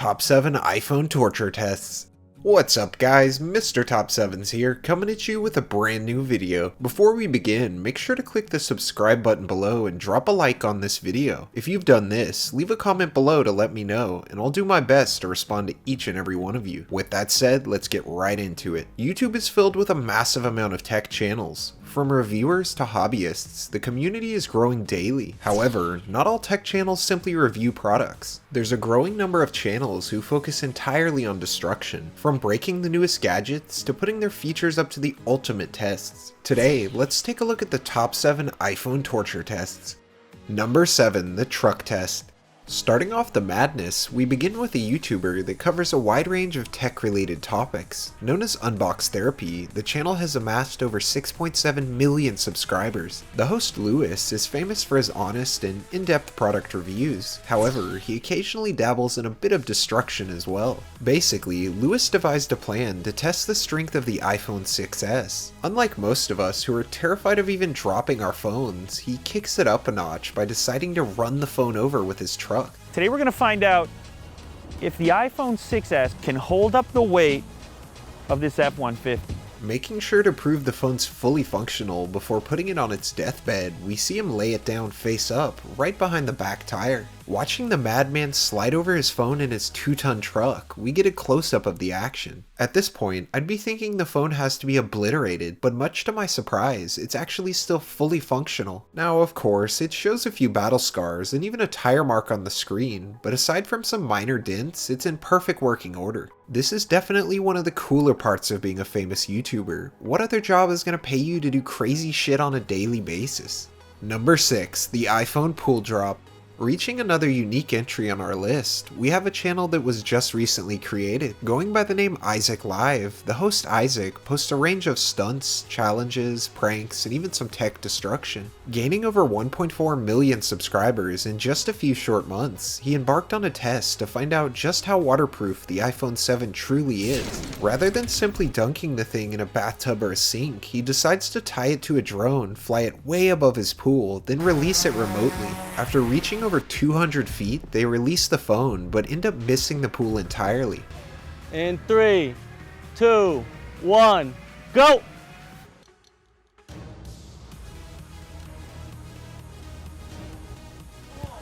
Top 7 iPhone Torture Tests. What's up guys, Mr. Top 7's here, coming at you with a brand new video. Before we begin, make sure to click the subscribe button below and drop a like on this video. If you've done this, leave a comment below to let me know, and I'll do my best to respond to each and every one of you. With that said, let's get right into it. YouTube is filled with a massive amount of tech channels. From reviewers to hobbyists, the community is growing daily. However, not all tech channels simply review products. There's a growing number of channels who focus entirely on destruction, from breaking the newest gadgets to putting their features up to the ultimate tests. Today, let's take a look at the top 7 iPhone torture tests. Number 7, the truck test. Starting off the madness, we begin with a YouTuber that covers a wide range of tech-related topics. Known as Unbox Therapy, the channel has amassed over 6.7 million subscribers. The host Lewis is famous for his honest and in-depth product reviews. However, he occasionally dabbles in a bit of destruction as well. Basically, Lewis devised a plan to test the strength of the iPhone 6s. Unlike most of us who are terrified of even dropping our phones, he kicks it up a notch by deciding to run the phone over with his truck. Today we're going to find out if the iPhone 6s can hold up the weight of this F-150. Making sure to prove the phone's fully functional before putting it on its deathbed, we see him lay it down face up, right behind the back tire. Watching the madman slide over his phone in his 2-ton truck, we get a close-up of the action. At this point, I'd be thinking the phone has to be obliterated, but much to my surprise, it's actually still fully functional. Now, of course, it shows a few battle scars and even a tire mark on the screen, but aside from some minor dents, it's in perfect working order. This is definitely one of the cooler parts of being a famous YouTuber. What other job is going to pay you to do crazy shit on a daily basis? Number 6, the iPhone Pool Drop. Reaching another unique entry on our list, we have a channel that was just recently created. Going by the name Isaac Live, the host Isaac posts a range of stunts, challenges, pranks, and even some tech destruction. Gaining over 1.4 million subscribers in just a few short months, he embarked on a test to find out just how waterproof the iPhone 7 truly is. Rather than simply dunking the thing in a bathtub or a sink, he decides to tie it to a drone, fly it way above his pool, then release it remotely. After reaching over 200 feet, they release the phone, but end up missing the pool entirely. In 3, 2, 1, go!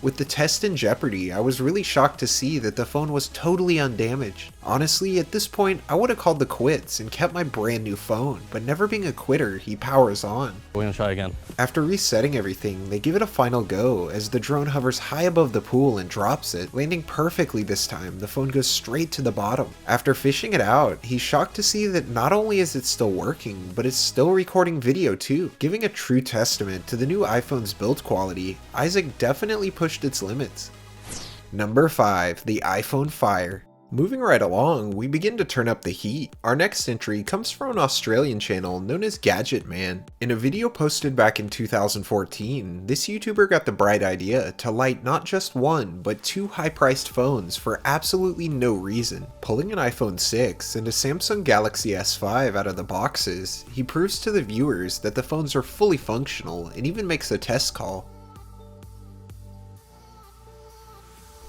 With the test in jeopardy, I was really shocked to see that the phone was totally undamaged. Honestly, at this point, I would have called the quits and kept my brand new phone, but never being a quitter, he powers on. We're gonna try again. After resetting everything, they give it a final go as the drone hovers high above the pool and drops it. Landing perfectly this time, the phone goes straight to the bottom. After fishing it out, he's shocked to see that not only is it still working, but it's still recording video too. Giving a true testament to the new iPhone's build quality, Isaac definitely pushed its limits. Number 5, the iPhone Fire. Moving right along, we begin to turn up the heat. Our next entry comes from an Australian channel known as Gadget Man. In a video posted back in 2014, this YouTuber got the bright idea to light not just one, but 2 high-priced phones for absolutely no reason. Pulling an iPhone 6 and a Samsung Galaxy S5 out of the boxes, he proves to the viewers that the phones are fully functional and even makes a test call.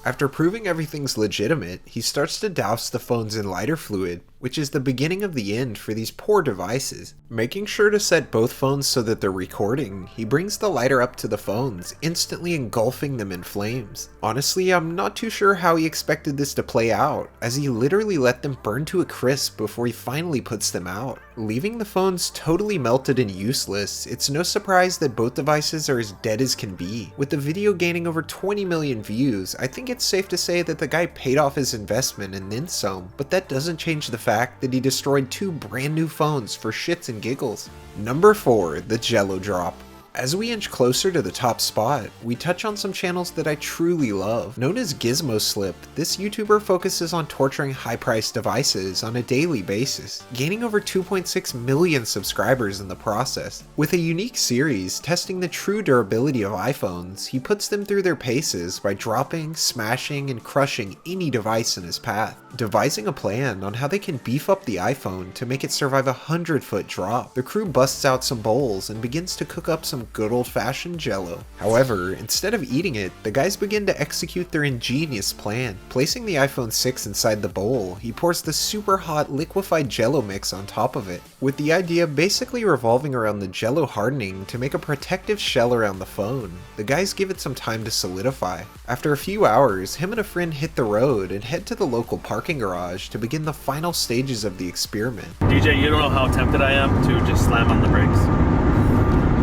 After proving everything's legitimate, he starts to douse the phones in lighter fluid, which is the beginning of the end for these poor devices. Making sure to set both phones so that they're recording, he brings the lighter up to the phones, instantly engulfing them in flames. Honestly, I'm not too sure how he expected this to play out, as he literally let them burn to a crisp before he finally puts them out. Leaving the phones totally melted and useless, it's no surprise that both devices are as dead as can be. With the video gaining over 20 million views, I think it's safe to say that the guy paid off his investment and then some, but that doesn't change the fact that he destroyed 2 brand new phones for shits and giggles. Number 4, the Jello Drop. As we inch closer to the top spot, we touch on some channels that I truly love. Known as Gizmo Slip, this YouTuber focuses on torturing high-priced devices on a daily basis, gaining over 2.6 million subscribers in the process. With a unique series testing the true durability of iPhones, he puts them through their paces by dropping, smashing, and crushing any device in his path, devising a plan on how they can beef up the iPhone to make it survive a 100-foot drop. The crew busts out some bowls and begins to cook up some some good old-fashioned Jello. However, instead of eating it, the guys begin to execute their ingenious plan. Placing the iPhone 6 inside the bowl, he pours the super hot liquefied Jello mix on top of it, with the idea basically revolving around the Jello hardening to make a protective shell around the phone. The guys give it some time to solidify. After a few hours, him and a friend hit the road and head to the local parking garage to begin the final stages of the experiment. DJ, you don't know how tempted I am to just slam on the brakes.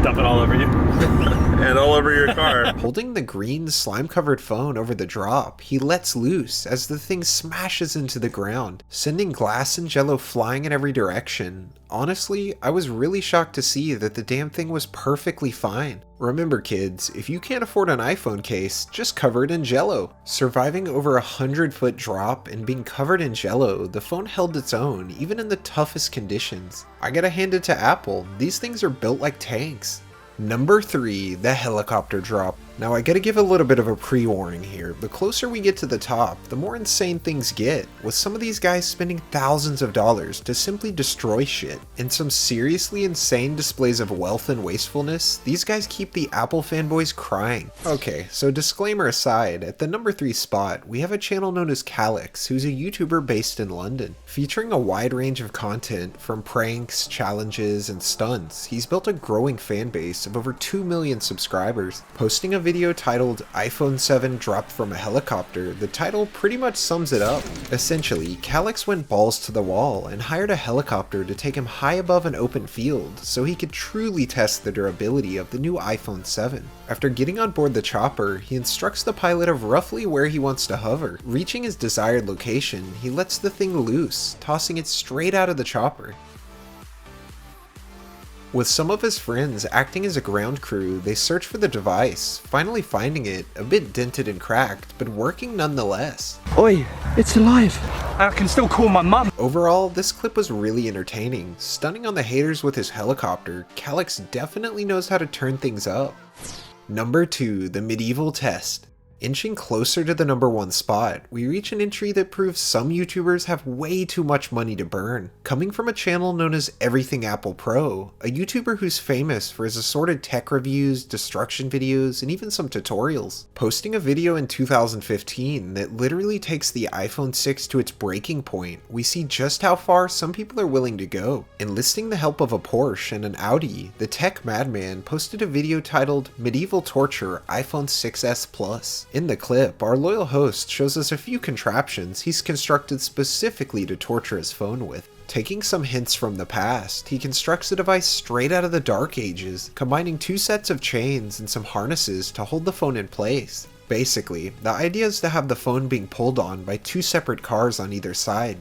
Dump it all over you. And all over your car. Holding the green slime-covered phone over the drop, he lets loose as the thing smashes into the ground, sending glass and Jello flying in every direction. Honestly, I was really shocked to see that the damn thing was perfectly fine. Remember kids, if you can't afford an iPhone case, just cover it in Jello. Surviving over a 100-foot drop and being covered in Jello, the phone held its own even in the toughest conditions. I gotta hand it to Apple, these things are built like tanks. Number 3, the helicopter drop. Now I gotta give a little bit of a pre-warning here. The closer we get to the top, the more insane things get, with some of these guys spending thousands of dollars to simply destroy shit. In some seriously insane displays of wealth and wastefulness, these guys keep the Apple fanboys crying. Okay, so disclaimer aside, at the number 3 spot, we have a channel known as Calix, who's a YouTuber based in London. Featuring a wide range of content, from pranks, challenges, and stunts, he's built a growing fan base of over 2 million subscribers. Posting a video titled iPhone 7 dropped from a helicopter, the title pretty much sums it up. Essentially, Calix went balls to the wall and hired a helicopter to take him high above an open field so he could truly test the durability of the new iPhone 7. After getting on board the chopper, he instructs the pilot of roughly where he wants to hover. Reaching his desired location, he lets the thing loose, tossing it straight out of the chopper. With some of his friends acting as a ground crew, they search for the device, finally finding it, a bit dented and cracked, but working nonetheless. Oi, it's alive. I can still call my mum. Overall, this clip was really entertaining. Stunning on the haters with his helicopter, Calix definitely knows how to turn things up. Number 2, the medieval test. Inching closer to the number 1 spot, we reach an entry that proves some YouTubers have way too much money to burn. Coming from a channel known as Everything Apple Pro, a YouTuber who's famous for his assorted tech reviews, destruction videos, and even some tutorials. Posting a video in 2015 that literally takes the iPhone 6 to its breaking point, we see just how far some people are willing to go. Enlisting the help of a Porsche and an Audi, the tech madman posted a video titled Medieval Torture iPhone 6s Plus. In the clip, our loyal host shows us a few contraptions he's constructed specifically to torture his phone with. Taking some hints from the past, he constructs a device straight out of the Dark Ages, combining 2 sets of chains and some harnesses to hold the phone in place. Basically, the idea is to have the phone being pulled on by 2 separate cars on either side.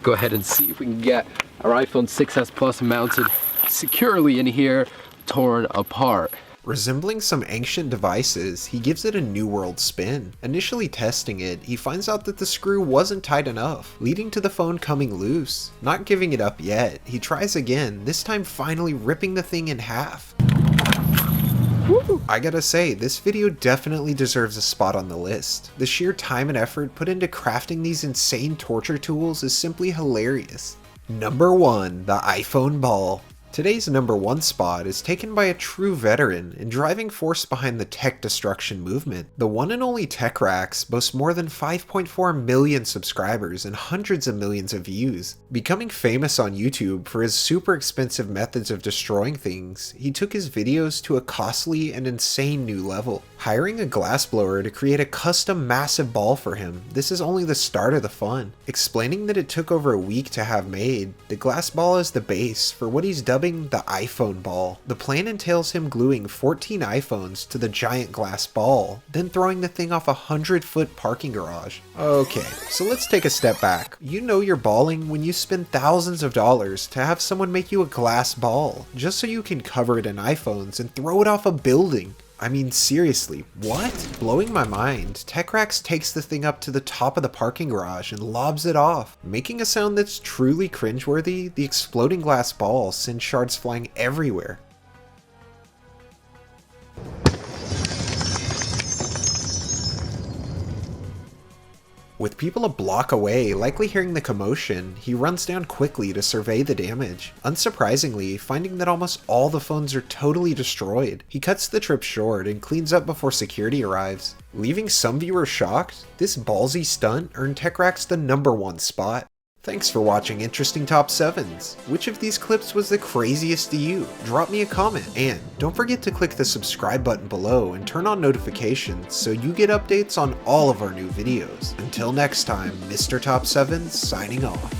Go ahead and see if we can get our iPhone 6s Plus mounted securely in here, torn apart. Resembling some ancient devices, he gives it a New World spin. Initially testing it, he finds out that the screw wasn't tight enough, leading to the phone coming loose. Not giving it up yet, he tries again, this time finally ripping the thing in half. Woo! I gotta say, this video definitely deserves a spot on the list. The sheer time and effort put into crafting these insane torture tools is simply hilarious. Number 1, the iPhone ball. Today's number 1 spot is taken by a true veteran and driving force behind the tech destruction movement. The one and only TechRax boasts more than 5.4 million subscribers and hundreds of millions of views. Becoming famous on YouTube for his super expensive methods of destroying things, he took his videos to a costly and insane new level. Hiring a glassblower to create a custom massive ball for him, this is only the start of the fun. Explaining that it took over a week to have made, the glass ball is the base for what he's dubbing the iPhone ball. The plan entails him gluing 14 iPhones to the giant glass ball, then throwing the thing off a 100-foot parking garage. Okay, so let's take a step back. You know you're balling when you spend thousands of dollars to have someone make you a glass ball, just so you can cover it in iPhones and throw it off a building. I mean, seriously, what? Blowing my mind, TechRax takes the thing up to the top of the parking garage and lobs it off. Making a sound that's truly cringeworthy, the exploding glass ball sends shards flying everywhere. With people a block away likely hearing the commotion, he runs down quickly to survey the damage. Unsurprisingly, finding that almost all the phones are totally destroyed, he cuts the trip short and cleans up before security arrives. Leaving some viewers shocked, this ballsy stunt earned TechRack's the #1 spot. Thanks for watching Interesting Top 7s. Which of these clips was the craziest to you? Drop me a comment, and don't forget to click the subscribe button below and turn on notifications so you get updates on all of our new videos. Until next time, Mr. Top 7 signing off.